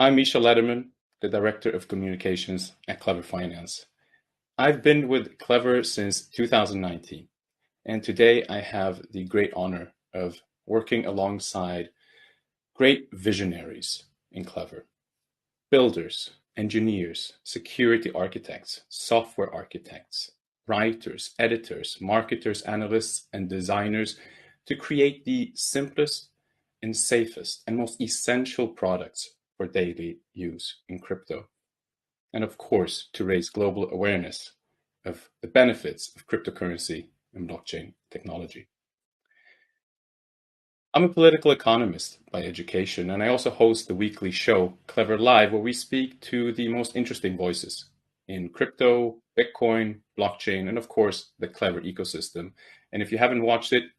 I'm Misha Lederman, the Director of Communications at Klever Finance. I've been with Klever since 2019, and today I have the great honor of working alongside great visionaries in Klever: builders, engineers, security architects, software architects, writers, editors, marketers, analysts, and designers to create the simplest and safest and most essential products for daily use in crypto. And of course, to raise global awareness of the benefits of cryptocurrency and blockchain technology. I'm a political economist by education, and I also host the weekly show Klever Live, where we speak to the most interesting voices in crypto, Bitcoin, blockchain, and of course, the Klever ecosystem. And if you haven't watched it, you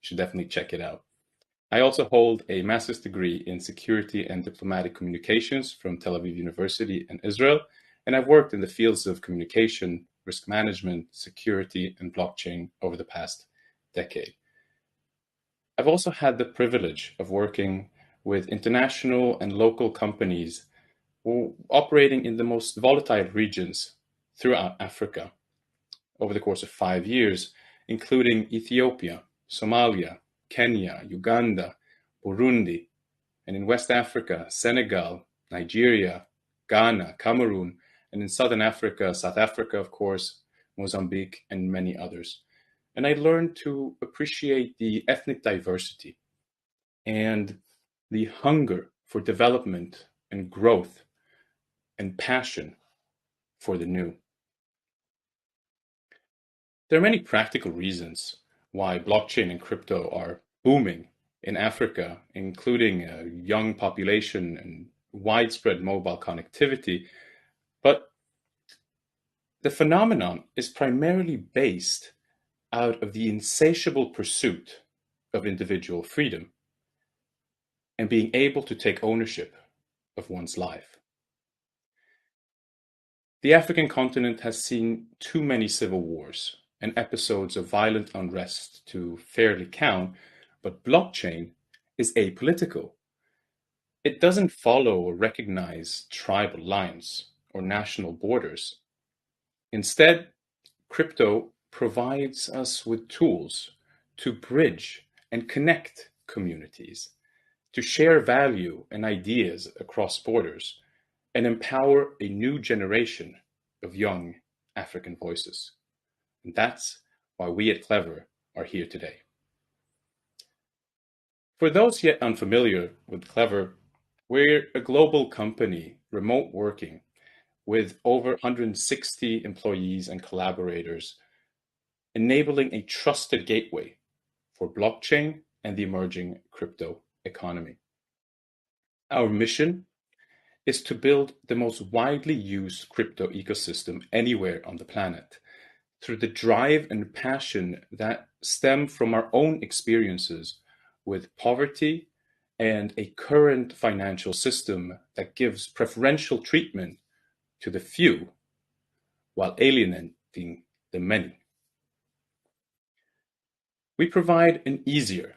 should definitely check it out. I also hold a master's degree in security and diplomatic communications from Tel Aviv University in Israel, and I've worked in the fields of communication, risk management, security, and blockchain over the past decade. I've also had the privilege of working with international and local companies operating in the most volatile regions throughout Africa over the course of 5 years, including Ethiopia, Somalia, Kenya, Uganda, Burundi, and in West Africa, Senegal, Nigeria, Ghana, Cameroon, and in Southern Africa, South Africa, of course, Mozambique, and many others. And I learned to appreciate the ethnic diversity and the hunger for development and growth and passion for the new. There are many practical reasons why blockchain and crypto are booming in Africa, including a young population and widespread mobile connectivity. But the phenomenon is primarily based out of the insatiable pursuit of individual freedom and being able to take ownership of one's life. The African continent has seen too many civil wars and episodes of violent unrest to fairly count, but blockchain is apolitical. It doesn't follow or recognize tribal lines or national borders. Instead, crypto provides us with tools to bridge and connect communities, to share value and ideas across borders, and empower a new generation of young African voices. And that's why we at Klever are here today. For those yet unfamiliar with Klever, we're a global company, remote working, with over 160 employees and collaborators, enabling a trusted gateway for blockchain and the emerging crypto economy. Our mission is to build the most widely used crypto ecosystem anywhere on the planet through the drive and passion that stem from our own experiences with poverty and a current financial system that gives preferential treatment to the few while alienating the many. We provide an easier,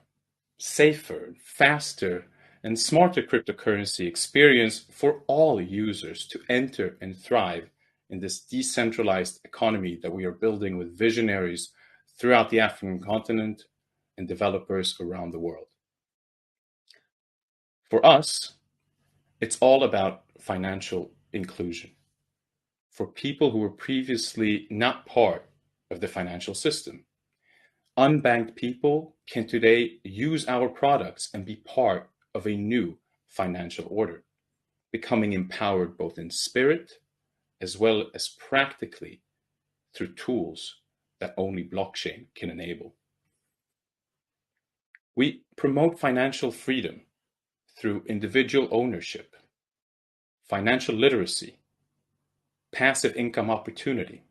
safer, faster, and smarter cryptocurrency experience for all users to enter and thrive in this decentralized economy that we are building with visionaries throughout the African continent and developers around the world. For us, it's all about financial inclusion for people who were previously not part of the financial system. Unbanked people can today use our products and be part of a new financial order, becoming empowered both in spirit as well as practically through tools that only blockchain can enable. We promote financial freedom through individual ownership, financial literacy, passive income opportunity,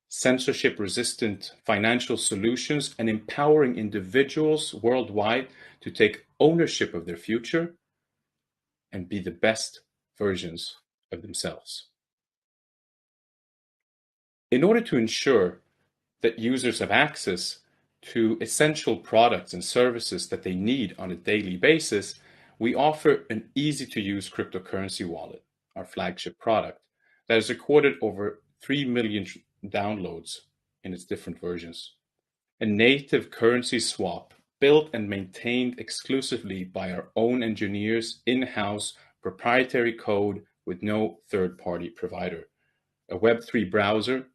censorship-resistant financial solutions, and empowering individuals worldwide to take ownership of their future and be the best versions of themselves. In order to ensure that users have access to essential products and services that they need on a daily basis, we offer an easy-to-use cryptocurrency wallet, our flagship product, that has recorded over 3 million downloads in its different versions. A native currency swap built and maintained exclusively by our own engineers, in-house proprietary code with no third-party provider. A Web3 browser,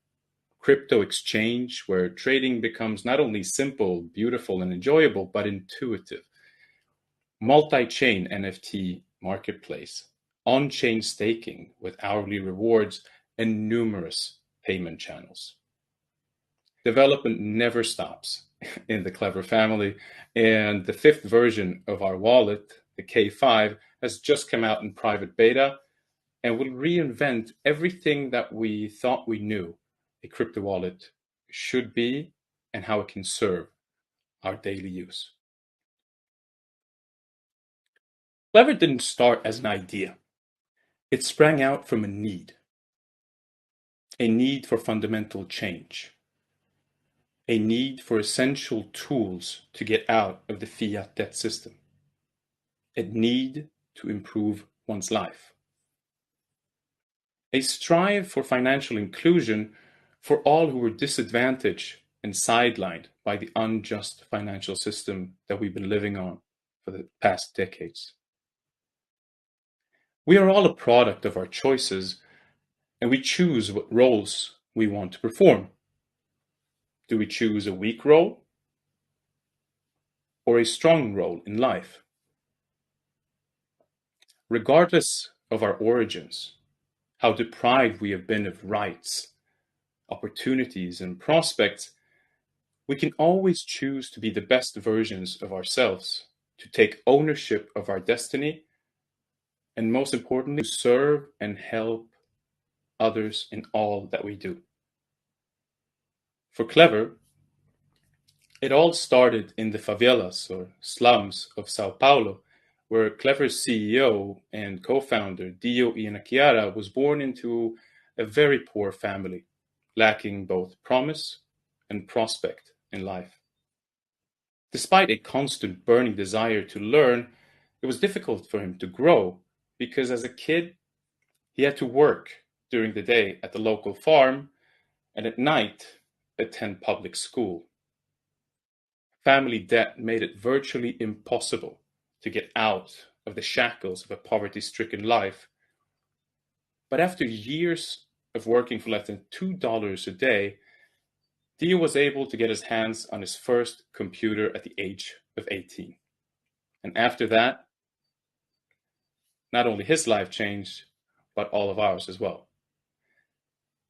crypto exchange where trading becomes not only simple, beautiful, and enjoyable, but intuitive. Multi-chain NFT marketplace, on-chain staking with hourly rewards, and numerous payment channels. Development never stops in the Klever family, and the 5th version of our wallet, the K5, has just come out in private beta and will reinvent everything that we thought we knew a crypto wallet should be and how it can serve our daily use. Klever didn't start as an idea. It sprang out from a need for fundamental change, a need for essential tools to get out of the fiat debt system, a need to improve one's life, a strive for financial inclusion for all who were disadvantaged and sidelined by the unjust financial system that we've been living on for the past decades. We are all a product of our choices, and we choose what roles we want to perform. Do we choose a weak role or a strong role in life? Regardless of our origins, how deprived we have been of rights, opportunities, and prospects, we can always choose to be the best versions of ourselves, to take ownership of our destiny, and most importantly, to serve and help others in all that we do. For Klever, it all started in the favelas or slums of Sao Paulo, where Klever's CEO and co-founder Dio Ianakiara was born into a very poor family, lacking both promise and prospect in life. Despite a constant burning desire to learn, it was difficult for him to grow because as a kid, he had to work during the day at the local farm and at night attend public school. Family debt made it virtually impossible to get out of the shackles of a poverty-stricken life. But after years of working for less than $2 a day, Dio was able to get his hands on his first computer at the age of 18. And after that, not only his life changed, but all of ours as well.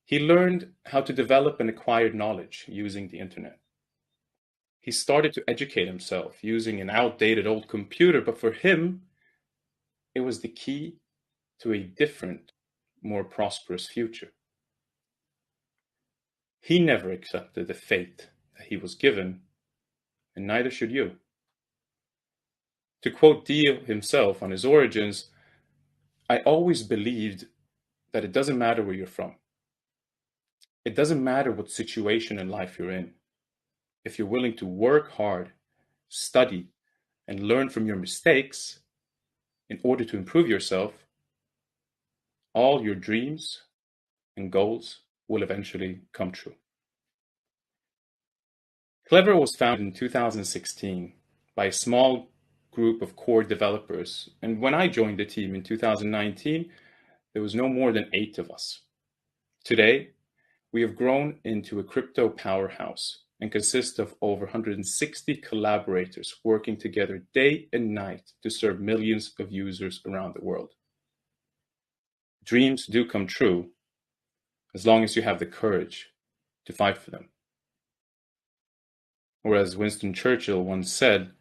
He learned how to develop and acquire knowledge using the internet. He started to educate himself using an outdated old computer, but for him, it was the key to a different, more prosperous future. He never accepted the fate that he was given, and neither should you. To quote Dio himself on his origins, I always believed that it doesn't matter where you're from. It doesn't matter what situation in life you're in. If you're willing to work hard, study, and learn from your mistakes in order to improve yourself, all your dreams and goals will eventually come true. Klever was founded in 2016 by a small group of core developers, and when I joined the team in 2019, there was no more than 8 of us. Today, we have grown into a crypto powerhouse and consist of over 160 collaborators working together day and night to serve millions of users around the world. Dreams do come true as long as you have the courage to fight for them. Or as Winston Churchill once said,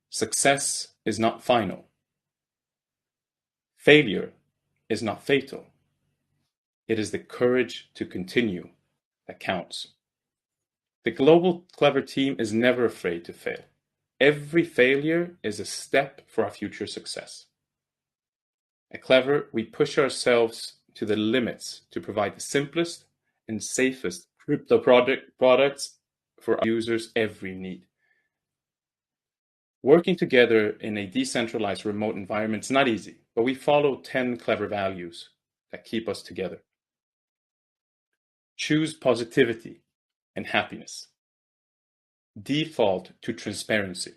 success is not final. Failure is not fatal. It is the courage to continue that counts. The global Klever team is never afraid to fail. Every failure is a step for our future success. At Klever, we push ourselves to the limits to provide the simplest and safest crypto products for our users' every need. Working together in a decentralized remote environment is not easy, but we follow 10 Klever values that keep us together. Choose positivity and happiness. Default to transparency.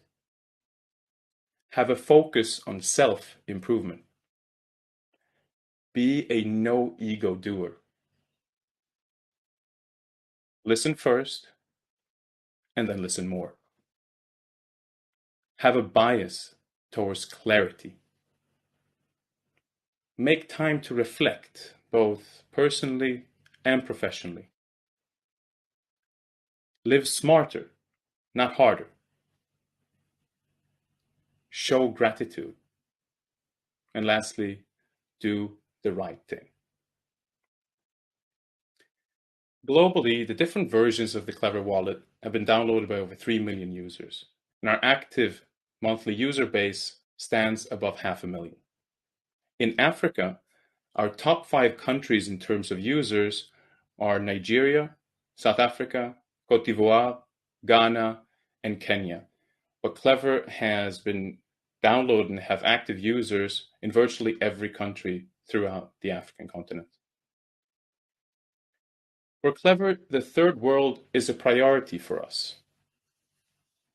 Have a focus on self-improvement. Be a no-ego doer. Listen first, and then listen more. Have a bias towards clarity. Make time to reflect, both personally and professionally. Live smarter, not harder. Show gratitude. And lastly, do the right thing. Globally, the different versions of the Klever wallet have been downloaded by over 3 million users, and our active monthly user base stands above 500,000. In Africa, our top 5 countries in terms of users are Nigeria, South Africa, Cote d'Ivoire, Ghana, and Kenya. But Klever has been downloaded and have active users in virtually every country throughout the African continent. For Klever, the third world is a priority for us,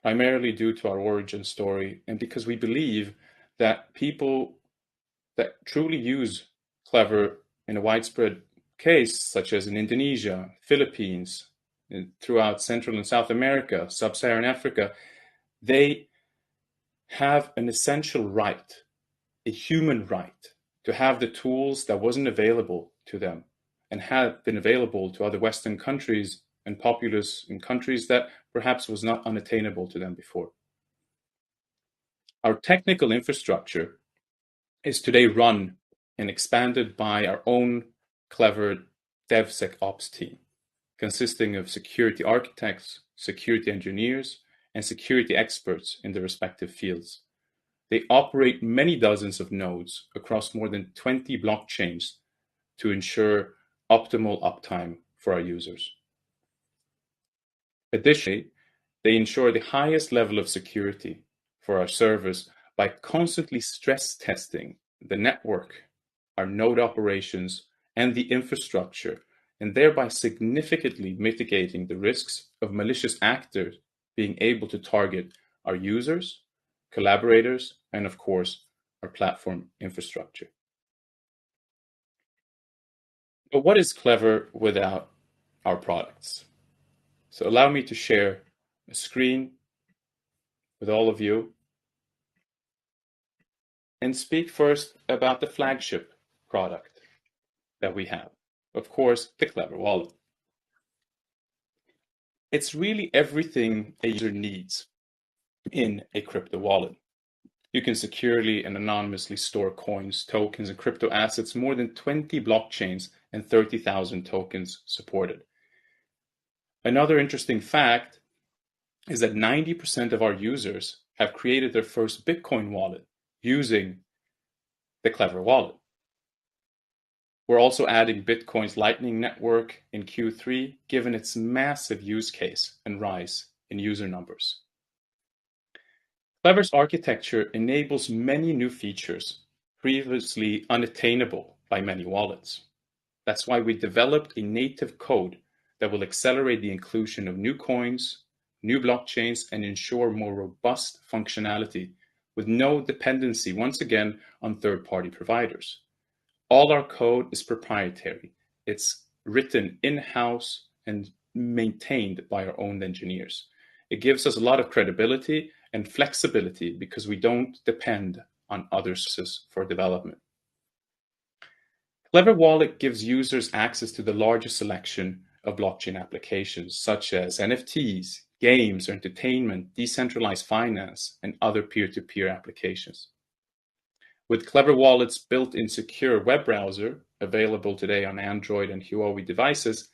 primarily due to our origin story and because we believe that people that truly use Klever in a widespread case, such as in Indonesia, Philippines, and throughout Central and South America, Sub-Saharan Africa, they have an essential right, a human right, to have the tools that wasn't available to them and had been available to other Western countries and populace in countries that perhaps was not unattainable to them before. Our technical infrastructure is today run and expanded by our own Klever DevSecOps team, consisting of security architects, security engineers, and security experts in their respective fields. They operate many dozens of nodes across more than 20 blockchains to ensure optimal uptime for our users. Additionally, they ensure the highest level of security for our servers by constantly stress testing the network, our node operations, and the infrastructure, and thereby significantly mitigating the risks of malicious actors being able to target our users, collaborators, and of course, our platform infrastructure. But what is Klever without our products? So allow me to share a screen with all of you and speak first about the flagship product that we have. Of course, the Klever wallet. It's really everything a user needs in a crypto wallet. You can securely and anonymously store coins, tokens, and crypto assets, more than 20 blockchains and 30,000 tokens supported. Another interesting fact is that 90% of our users have created their first Bitcoin wallet using the Klever wallet. We're also adding Bitcoin's Lightning Network in Q3, given its massive use case and rise in user numbers. Klever's architecture enables many new features previously unattainable by many wallets. That's why we developed a native code that will accelerate the inclusion of new coins, new blockchains, and ensure more robust functionality with no dependency, once again, on third-party providers. All our code is proprietary. It's written in-house and maintained by our own engineers. It gives us a lot of credibility and flexibility because we don't depend on other sources for development. Klever Wallet gives users access to the largest selection of blockchain applications such as NFTs, games or entertainment, decentralized finance, and other peer-to-peer applications. With Klever Wallet's built-in secure web browser, available today on Android and Huawei devices,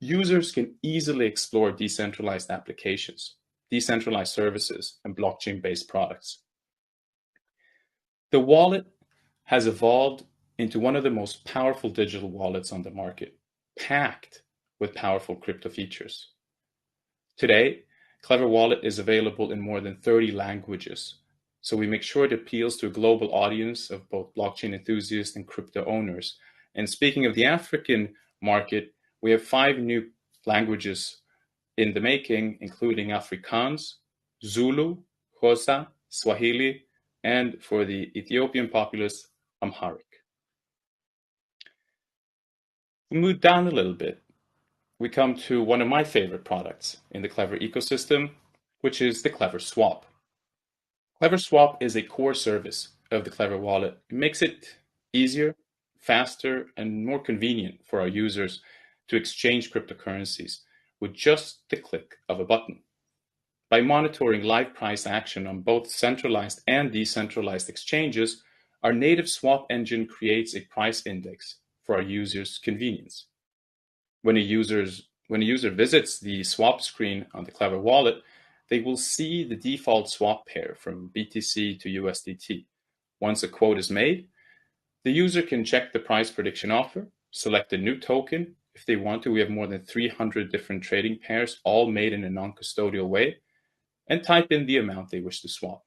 users can easily explore decentralized applications, decentralized services, and blockchain-based products. The wallet has evolved into one of the most powerful digital wallets on the market, packed with powerful crypto features. Today, Klever Wallet is available in more than 30 languages, so we make sure it appeals to a global audience of both blockchain enthusiasts and crypto owners. And speaking of the African market, we have 5 new languages in the making, including Afrikaans, Zulu, Xhosa, Swahili, and for the Ethiopian populace, Amharic. We move down a little bit. We come to one of my favorite products in the Klever ecosystem, which is the Klever Swap. Klever Swap is a core service of the Klever wallet. It makes it easier, faster, and more convenient for our users to exchange cryptocurrencies with just the click of a button. By monitoring live price action on both centralized and decentralized exchanges, our native swap engine creates a price index for our users' convenience. When a user visits the swap screen on the Klever wallet, they will see the default swap pair from BTC to USDT. Once a quote is made, the user can check the price prediction offer, select a new token. If they want to, we have more than 300 different trading pairs, all made in a non-custodial way, and type in the amount they wish to swap.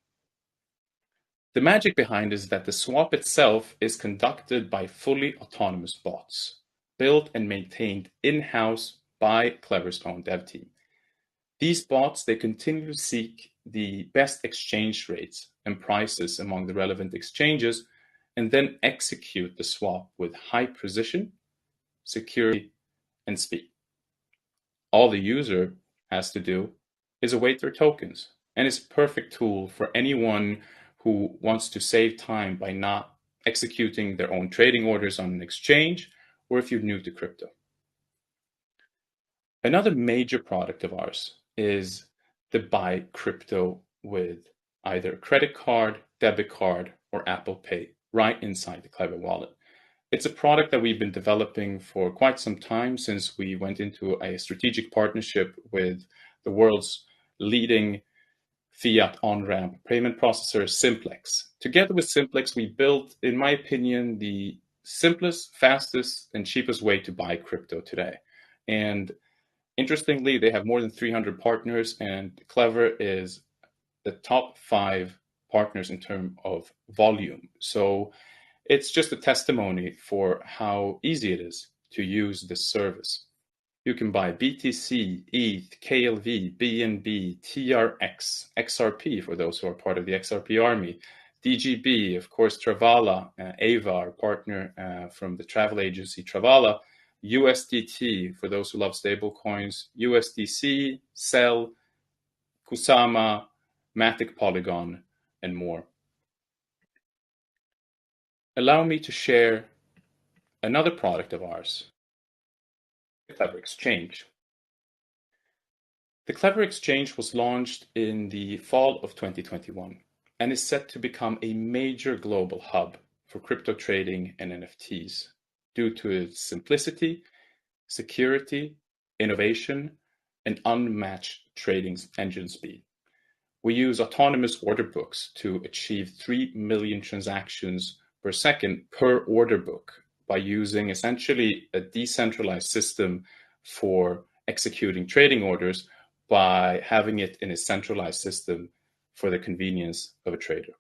The magic behind is that the swap itself is conducted by fully autonomous bots, built and maintained in-house by Klever's own dev team. These bots, they continue to seek the best exchange rates and prices among the relevant exchanges, and then execute the swap with high precision, security, and speed. All the user has to do is await their tokens, and it's a perfect tool for anyone who wants to save time by not executing their own trading orders on an exchange, or if you're new to crypto. Another major product of ours is the buy crypto with either a credit card, debit card, or Apple Pay right inside the Klever wallet. It's a product that we've been developing for quite some time, since we went into a strategic partnership with the world's leading fiat on-ramp payment processor, Simplex. Together with Simplex, we built, in my opinion, the simplest, fastest, and cheapest way to buy crypto today. And interestingly, they have more than 300 partners, and Klever is the top 5 partners in terms of volume. So it's just a testimony for how easy it is to use this service. You can buy BTC, ETH, KLV, BNB, TRX, XRP for those who are part of the XRP army, DGB, of course, Travala, Ava, our partner from the travel agency Travala, USDT for those who love stablecoins, USDC, Cell, Kusama, Matic Polygon, and more. Allow me to share another product of ours, the Klever Exchange. The Klever Exchange was launched in the fall of 2021 and is set to become a major global hub for crypto trading and NFTs due to its simplicity, security, innovation, and unmatched trading engine speed. We use autonomous order books to achieve 3 million transactions per second per order book by using essentially a decentralized system for executing trading orders by having it in a centralized system for the convenience of a trader.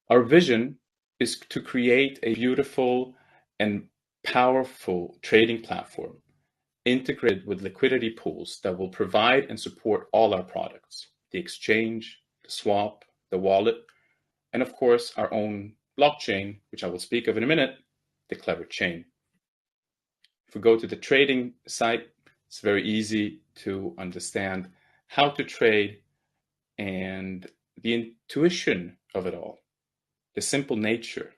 Our vision is to create a beautiful and powerful trading platform integrated with liquidity pools that will provide and support all our products, the exchange, the swap, the wallet, and of course our own blockchain, which I will speak of in a minute, the Klever chain. If we go to the trading site, it's very easy to understand how to trade and the intuition of it all, the simple nature,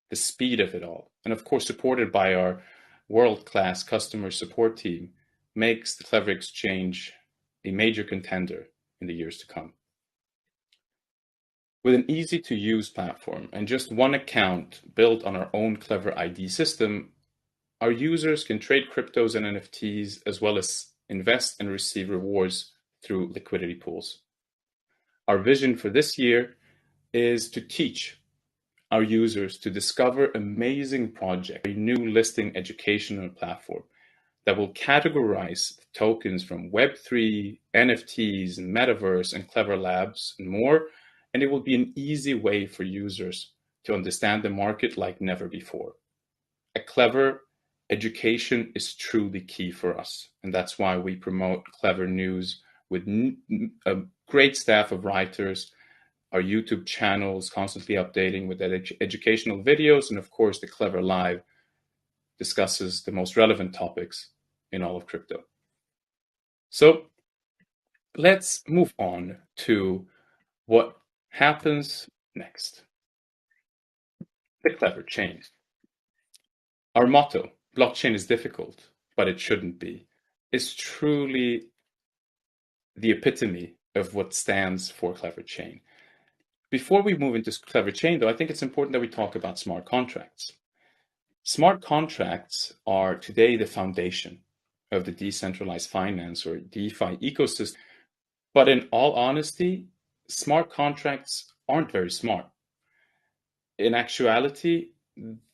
the speed of it all, and of course supported by our world-class customer support team, makes the Klever Exchange a major contender in the years to come. With an easy-to-use platform and just one account built on our own Klever ID system, our users can trade cryptos and NFTs as well as invest and receive rewards through liquidity pools. Our vision for this year is to teach our users to discover amazing projects, a new listing educational platform that will categorize tokens from Web3, NFTs, and Metaverse, and Klever Labs, and more. And it will be an easy way for users to understand the market like never before. At Klever, education is truly key for us. And that's why we promote Klever News with a great staff of writers, our YouTube channels constantly updating with educational videos, and of course, the Klever Live discusses the most relevant topics in all of crypto. So let's move on to what happens next. The Klever chain. Our motto, blockchain is difficult, but it shouldn't be, is truly the epitome of what stands for Klever chain. Before we move into Klever chain, though, I think it's important that we talk about smart contracts. Smart contracts are today the foundation of the decentralized finance or DeFi ecosystem. But in all honesty, smart contracts aren't very smart. In actuality,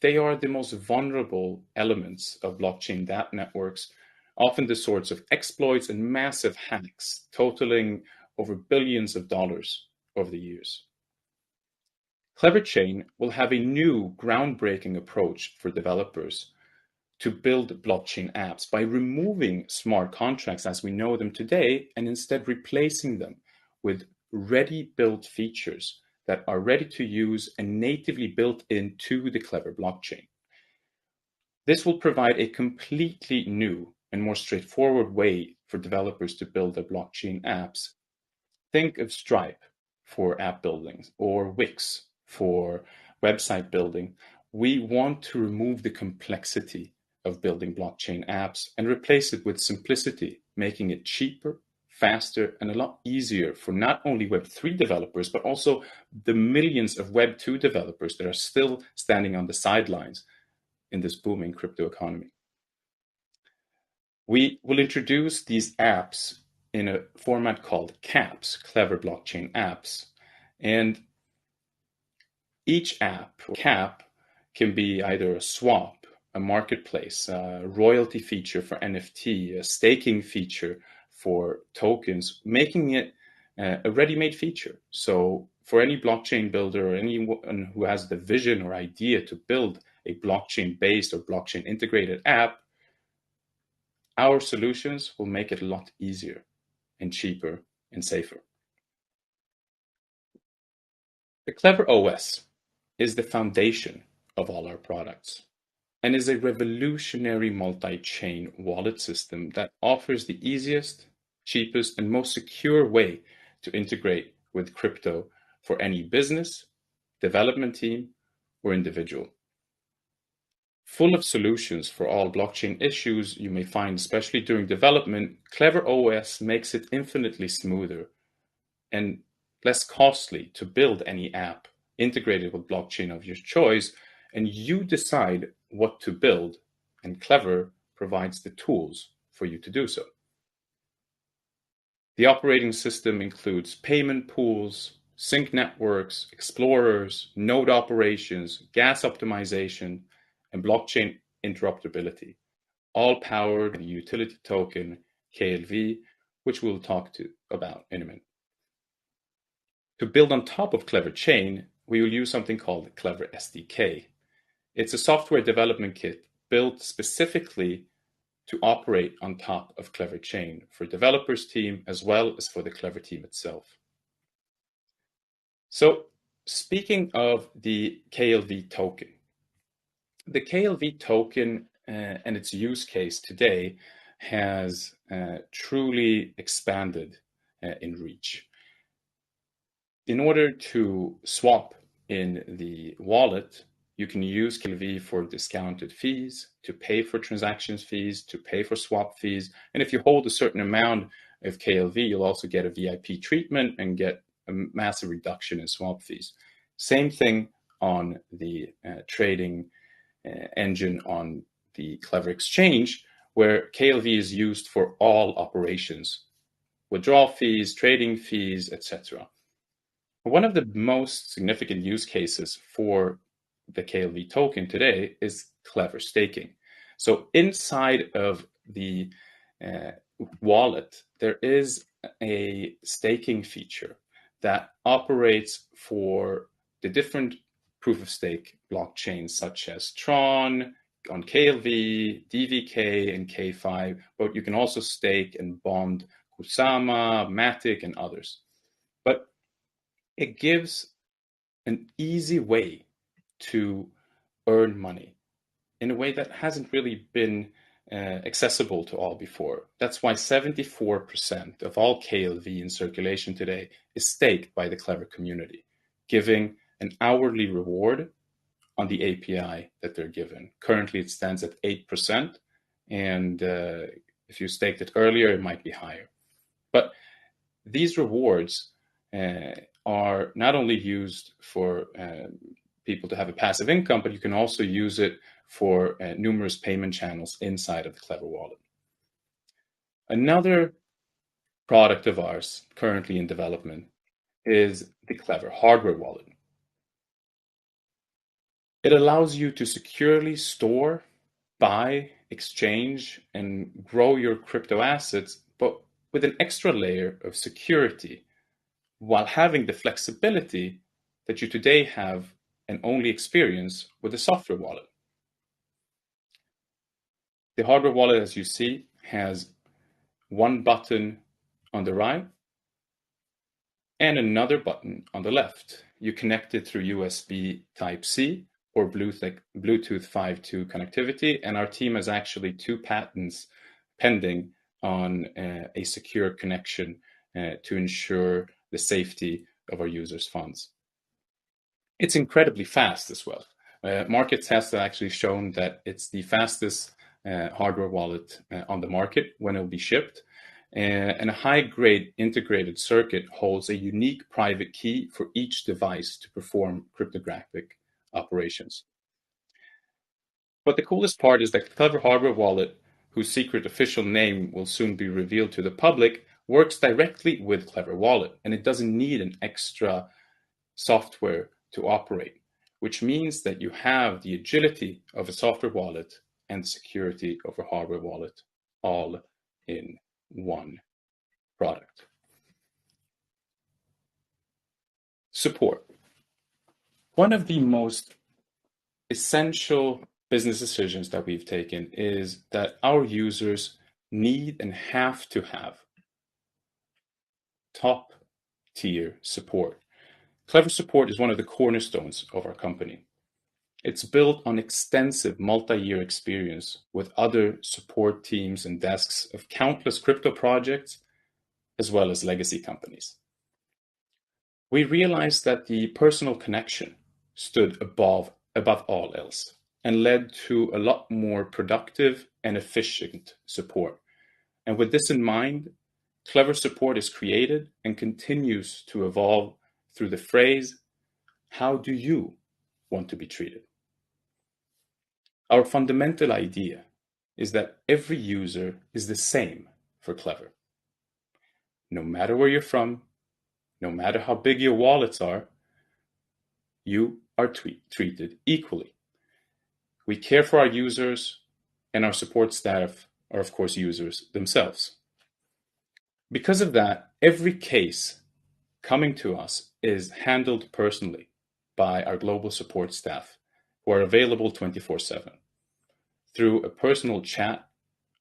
they are the most vulnerable elements of blockchain networks, often the sorts of exploits and massive hacks totaling over billions of dollars over the years. Klever Chain will have a new groundbreaking approach for developers to build blockchain apps by removing smart contracts as we know them today and instead replacing them with ready-built features that are ready to use and natively built into the Klever blockchain. This will provide a completely new and more straightforward way for developers to build their blockchain apps. Think of Stripe for app building or Wix for website building. We want to remove the complexity of building blockchain apps and replace it with simplicity, making it cheaper, faster, and a lot easier for not only Web3 developers, but also the millions of Web2 developers that are still standing on the sidelines in this booming crypto economy. We will introduce these apps in a format called CAPS, Klever Blockchain Apps. And each app or CAP can be either a swap, a marketplace, a royalty feature for NFT, a staking feature for tokens, making it a ready-made feature. So for any blockchain builder or anyone who has the vision or idea to build a blockchain-based or blockchain-integrated app, our solutions will make it a lot easier and cheaper and safer. The Klever OS is the foundation of all our products and is a revolutionary multi-chain wallet system that offers the easiest, cheapest, and most secure way to integrate with crypto for any business, development team, or individual. Full of solutions for all blockchain issues you may find, especially during development, Klever OS makes it infinitely smoother and less costly to build any app integrated with blockchain of your choice, and you decide what to build, and Klever provides the tools for you to do so. The operating system includes payment pools, sync networks, explorers, node operations, gas optimization, and blockchain interoperability, all powered by the utility token KLV, which we'll talk about in a minute. To build on top of Klever Chain, we will use something called Klever SDK. It's a software development kit built specifically to operate on top of Klever Chain for developers team as well as for the Klever team itself. So speaking of the KLV token, the KLV token and its use case today has truly expanded in reach. In order to swap in the wallet, you can use KLV for discounted fees, to pay for transactions fees, to pay for swap fees. And if you hold a certain amount with KLV, you'll also get a VIP treatment and get a massive reduction in swap fees. Same thing on the trading engine on the Klever exchange, where KLV is used for all operations, withdrawal fees, trading fees, etc. One of the most significant use cases for the KLV token today is Klever staking. So inside of the wallet, there is a staking feature that operates for the different proof of stake blockchains such as Tron, on KLV, DVK, and K5, but you can also stake and bond Kusama, Matic, and others. But it gives an easy way to earn money in a way that hasn't really been accessible to all before. That's why 74% of all KLV in circulation today is staked by the Klever community, giving an hourly reward on the API that they're given. Currently, it stands at 8%, and if you staked it earlier, it might be higher. But these rewards are not only used for people to have a passive income, but you can also use it for numerous payment channels inside of the Klever wallet. Another product of ours currently in development is the Klever hardware wallet. It allows you to securely store, buy, exchange, and grow your crypto assets, but with an extra layer of security, while having the flexibility that you today have and only experience with a software wallet. The hardware wallet, as you see, has one button on the right and another button on the left. You connect it through USB Type-C or Bluetooth 5.2 connectivity, and our team has actually 2 patents pending on a secure connection to ensure the safety of our users' funds. It's incredibly fast as well. Market tests have actually shown that it's the fastest hardware wallet on the market when it will be shipped. And a high-grade integrated circuit holds a unique private key for each device to perform cryptographic operations. But the coolest part is that Klever hardware wallet, whose secret official name will soon be revealed to the public, works directly with Klever wallet, and it doesn't need an extra software to operate, which means that you have the agility of a software wallet and the security of a hardware wallet all in one product. Support. One of the most essential business decisions that we've taken is that our users need and have to have top tier support. Klever support is one of the cornerstones of our company. It's built on extensive multi-year experience with other support teams and desks of countless crypto projects, as well as legacy companies. We realized that the personal connection stood above all else and led to a lot more productive and efficient support. And with this in mind, Klever support is created and continues to evolve through the phrase, "How do you want to be treated?" Our fundamental idea is that every user is the same for Klever. No matter where you're from, no matter how big your wallets are, you are treated equally. We care for our users, and our support staff are, of course, users themselves. Because of that, every case coming to us is handled personally by our global support staff, who are available 24/7. Through a personal chat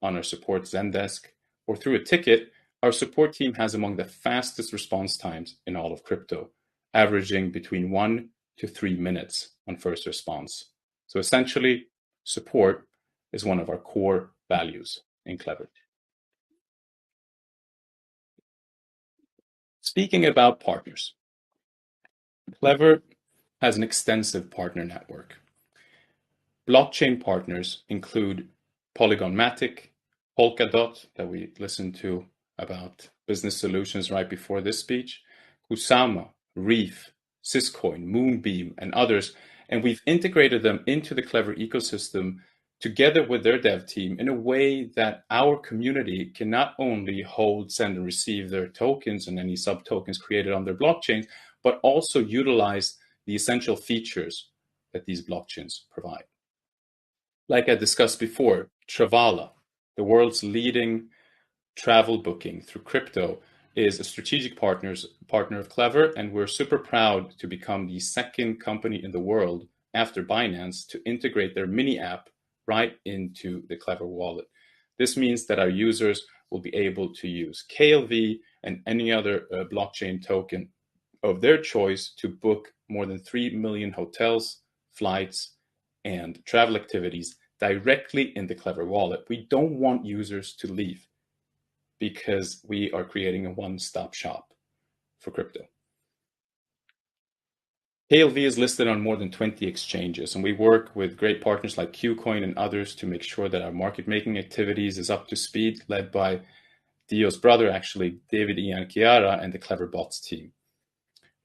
on our support Zendesk or through a ticket, our support team has among the fastest response times in all of crypto, averaging between 1 to 3 minutes on first response. So essentially, support is one of our core values in Klever. Speaking about partners, Klever has an extensive partner network. Blockchain partners include Polygon Matic, Polkadot, that we listened to about business solutions right before this speech, Kusama, Reef, Syscoin, Moonbeam, and others, and we've integrated them into the Klever ecosystem together with their dev team in a way that our community can not only hold, send, and receive their tokens and any sub-tokens created on their blockchains, but also utilize the essential features that these blockchains provide. Like I discussed before, Travala, the world's leading travel booking through crypto, is a strategic partner of Klever, and we're super proud to become the second company in the world after Binance to integrate their mini app right into the Klever wallet. This means that our users will be able to use KLV and any other blockchain token of their choice to book more than 3 million hotels, flights, and travel activities directly in the Klever wallet. We don't want users to leave because we are creating a one-stop shop for crypto. KLV is listed on more than 20 exchanges, and we work with great partners like Qcoin and others to make sure that our market-making activities is up to speed, led by Dio's brother, actually, David Ian Chiara, and the Klever Bots team.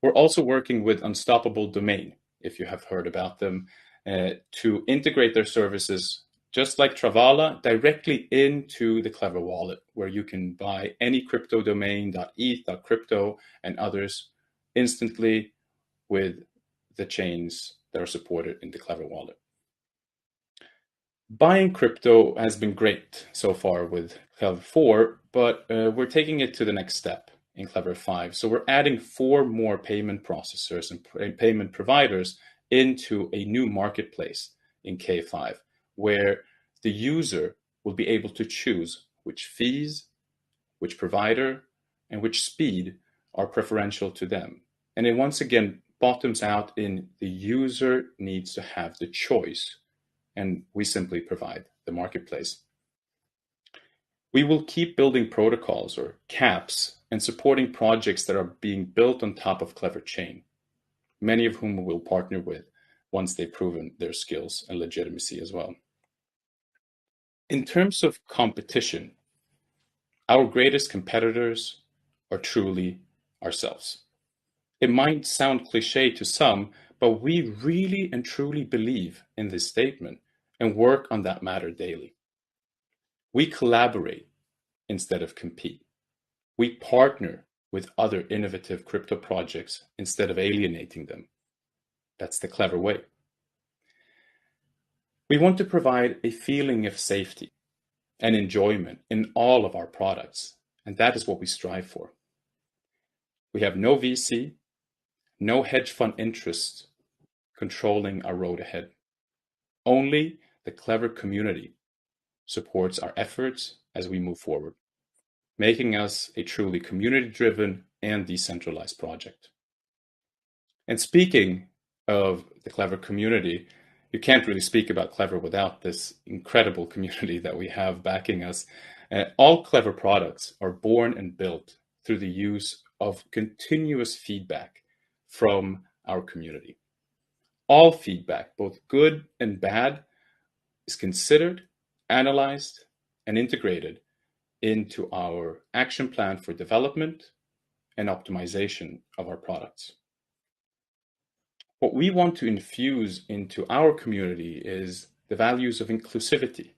We're also working with Unstoppable Domain, if you have heard about them, to integrate their services, just like Travala, directly into the Klever wallet, where you can buy any crypto domain, .eth, .crypto, and others instantly with the chains that are supported in the Klever wallet. Buying crypto has been great so far with Klever 4, but we're taking it to the next step in Klever 5. So we're adding 4 more payment processors and payment providers into a new marketplace in K5, where the user will be able to choose which fees, which provider, and which speed are preferential to them. And it once again bottoms out in the user needs to have the choice, and we simply provide the marketplace. We will keep building protocols or caps and supporting projects that are being built on top of Klever Chain, many of whom we'll partner with once they've proven their skills and legitimacy as well. In terms of competition, our greatest competitors are truly ourselves. It might sound cliche to some, but we really and truly believe in this statement and work on that matter daily. We collaborate instead of compete. We partner with other innovative crypto projects instead of alienating them. That's the Klever way. We want to provide a feeling of safety and enjoyment in all of our products, and that is what we strive for. We have no VC, no hedge fund interests controlling our road ahead. Only the Klever community supports our efforts as we move forward, making us a truly community-driven and decentralized project. And speaking of the Klever community, you can't really speak about Klever without this incredible community that we have backing us. All Klever products are born and built through the use of continuous feedback from our community. All feedback, both good and bad, is considered, analyzed, and integrated into our action plan for development and optimization of our products. What we want to infuse into our community is the values of inclusivity,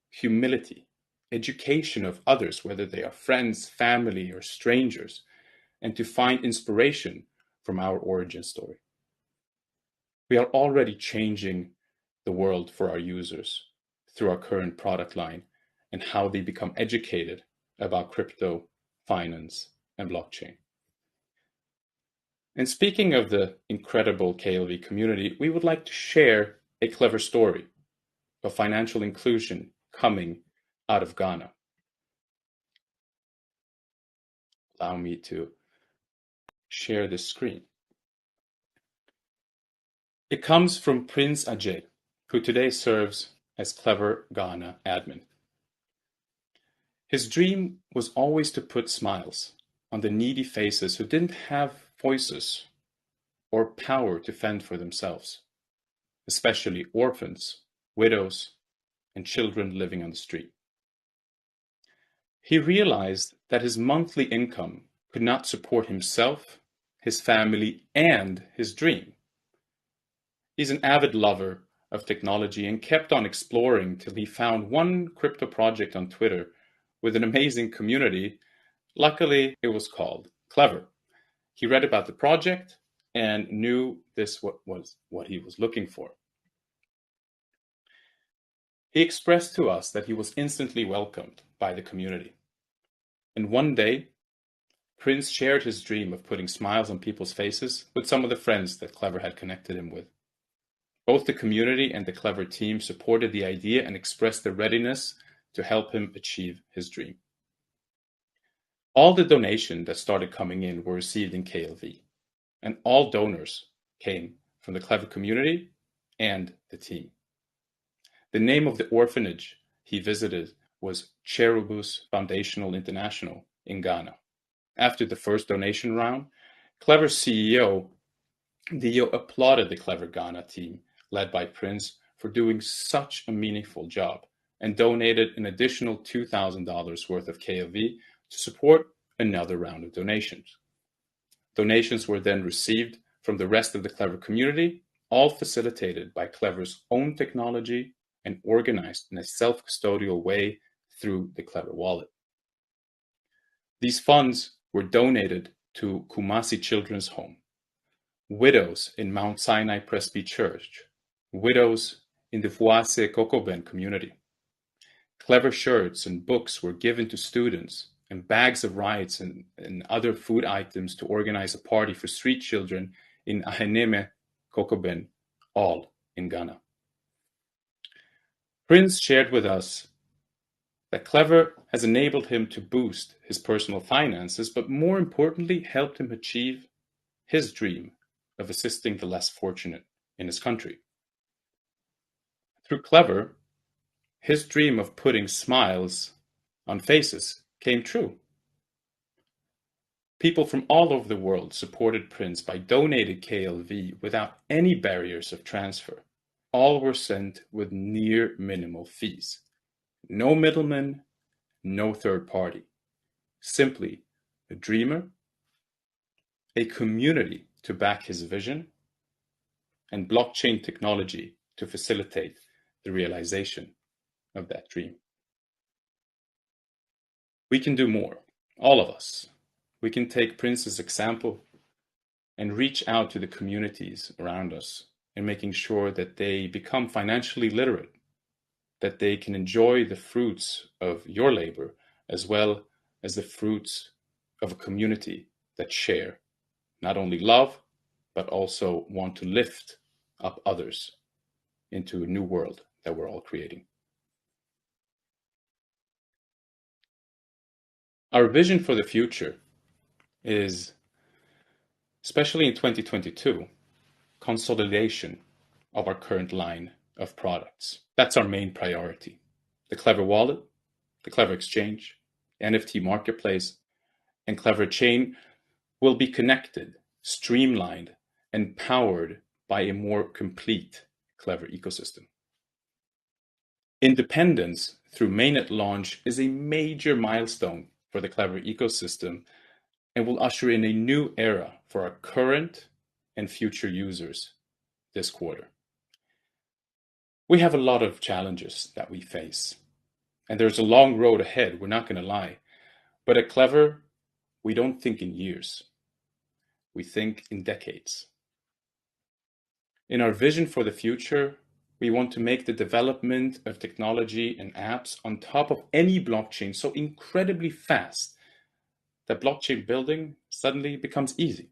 humility, education of others, whether they are friends, family, or strangers, and to find inspiration from our origin story. We are already changing the world for our users through our current product line and how they become educated about crypto, finance, and blockchain. And speaking of the incredible KLV community, we would like to share a Klever story of financial inclusion coming out of Ghana. Allow me to share this screen. It comes from Prince Ajay, who today serves as Klever Ghana admin. His dream was always to put smiles on the needy faces who didn't have voices or power to fend for themselves, especially orphans, widows, and children living on the street. He realized that his monthly income could not support himself, his family, and his dream. He's an avid lover of technology and kept on exploring till he found one crypto project on Twitter with an amazing community. Luckily, it was called Klever. He read about the project and knew this was what he was looking for. He expressed to us that he was instantly welcomed by the community. And one day, Prince shared his dream of putting smiles on people's faces with some of the friends that Klever had connected him with. Both the community and the Klever team supported the idea and expressed their readiness to help him achieve his dream. All the donations that started coming in were received in KLV, and all donors came from the Klever community and the team. The name of the orphanage he visited was Cherubus Foundational International in Ghana. After the first donation round, Klever's CEO Dio applauded the Klever Ghana team, led by Prince, for doing such a meaningful job and donated an additional $2,000 worth of KLV to support another round of donations. Donations were then received from the rest of the Klever community, all facilitated by Klever's own technology and organized in a self-custodial way through the Klever wallet. These funds were donated to Kumasi Children's Home, widows in Mount Sinai Presby Church, widows in the Fuase Kokoben community. Klever shirts and books were given to students, and bags of rice and other food items to organize a party for street children in Aheneme Kokoben, all in Ghana. Prince shared with us that Klever has enabled him to boost his personal finances, but more importantly, helped him achieve his dream of assisting the less fortunate in his country. Through Klever, his dream of putting smiles on faces came true. People from all over the world supported Prince by donating KLV without any barriers of transfer. All were sent with near minimal fees. No middleman, no third party. Simply a dreamer, a community to back his vision, and blockchain technology to facilitate the realization of that dream. We can do more, all of us. We can take Prince's example and reach out to the communities around us in making sure that they become financially literate, that they can enjoy the fruits of your labor as well as the fruits of a community that share not only love, but also want to lift up others into a new world that we're all creating. Our vision for the future is, especially in 2022, consolidation of our current line of products. That's our main priority. The Klever wallet, the Klever exchange, NFT marketplace, and Klever chain will be connected, streamlined, and powered by a more complete Klever ecosystem. Independence through mainnet launch is a major milestone for the Klever ecosystem and will usher in a new era for our current and future users this quarter. We have a lot of challenges that we face, and there's a long road ahead, we're not going to lie. But at Klever, we don't think in years. We think in decades. In our vision for the future, we want to make the development of technology and apps on top of any blockchain so incredibly fast that blockchain building suddenly becomes easy.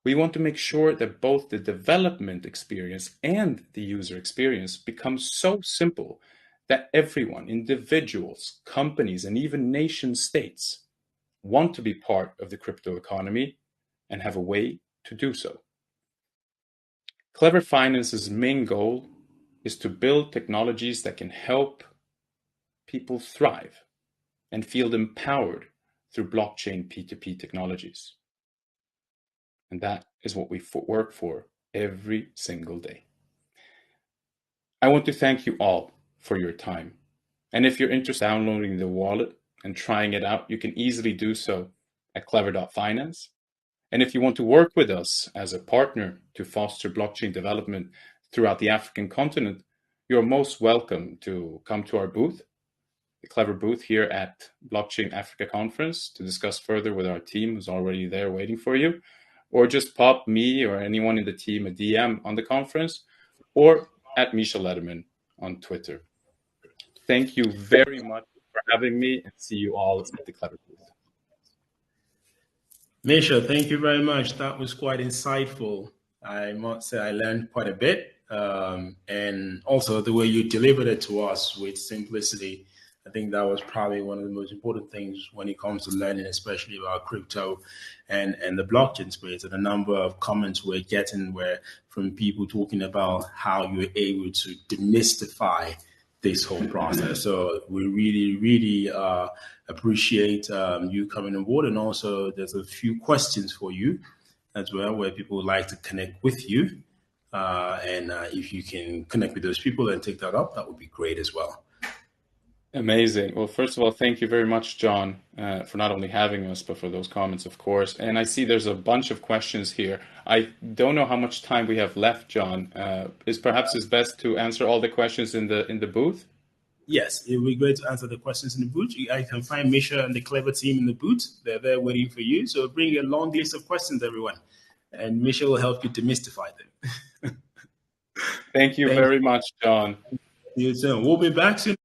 We want to make sure that both the development experience and the user experience becomes so simple that everyone, individuals, companies, and even nation states want to be part of the crypto economy and have a way to do so. Klever Finance's main goal is to build technologies that can help people thrive and feel empowered through blockchain P2P technologies. And that is what we work for every single day. I want to thank you all for your time And if you're interested in downloading the wallet and trying it out, you can easily do so at Klever.finance. And if you want to work with us as a partner to foster blockchain development throughout the African continent, you're most welcome to come to our booth, the Klever booth here at Blockchain Africa Conference, to discuss further with our team who's already there waiting for you, or just pop me or anyone in the team a DM on the conference, or at Misha Lederman on Twitter. Thank you very much for having me, and see you all at the Klever booth. Misha, thank you very much. That was quite insightful. I must say I learned quite a bit. And also the way you delivered it to us with simplicity, I think that was probably one of the most important things when it comes to learning, especially about crypto and the blockchain space. And a number of comments we're getting were from people talking about how you're able to demystify this whole process. So we really appreciate you coming on board. And also there's a few questions for you as well, where people would like to connect with you. And if you can connect with those people and take that up, that would be great as well. Amazing. Well, first of all, thank you very much, John, for not only having us, but for those comments, of course. And I see there's a bunch of questions here. I don't know how much time we have left, John. Is perhaps it's best to answer all the questions in the booth? Yes, it would be great to answer the questions in the booth. I can find Misha and the Klever team in the booth. They're there waiting for you. So bring a long list of questions, everyone. And Misha will help you demystify them. Thank you very much, John. See you soon. We'll be back soon.